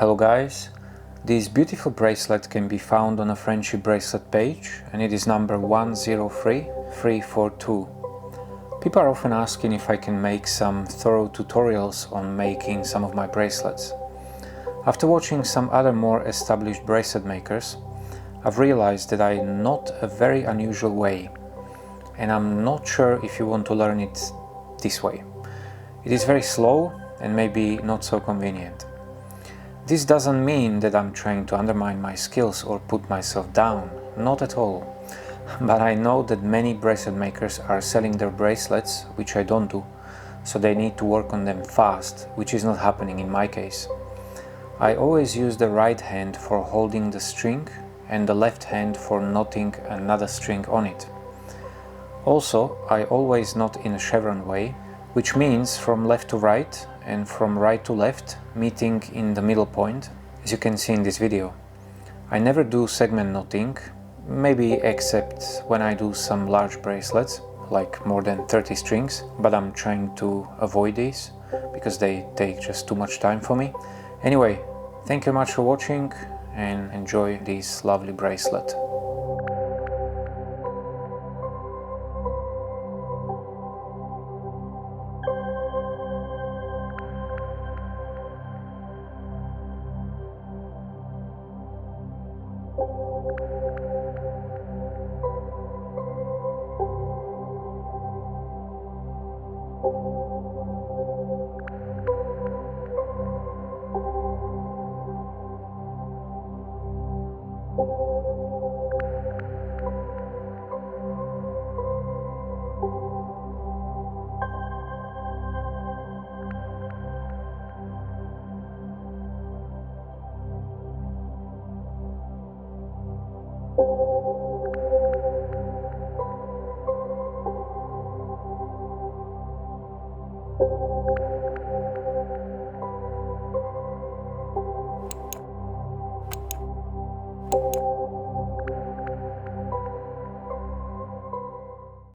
Hello guys, this beautiful bracelet can be found on a friendship bracelet page and it is number 103342. People are often asking if I can make some thorough tutorials on making some of my bracelets. After watching some other more established bracelet makers, I've realized that I'm not a very unusual way, and I'm not sure if you want to learn it this way. It is very slow and maybe not so convenient. This doesn't mean that I'm trying to undermine my skills or put myself down, not at all. But I know that many bracelet makers are selling their bracelets, which I don't do, so they need to work on them fast, which is not happening in my case. I always use the right hand for holding the string and the left hand for knotting another string on it. Also, I always knot in a chevron way, which means from left to right and from right to left, meeting in the middle point, as you can see in this video. I never do segment knotting, maybe except when I do some large bracelets, like more than 30 strings, but I'm trying to avoid these because they take just too much time for me. Anyway, thank you much for watching and enjoy this lovely bracelet.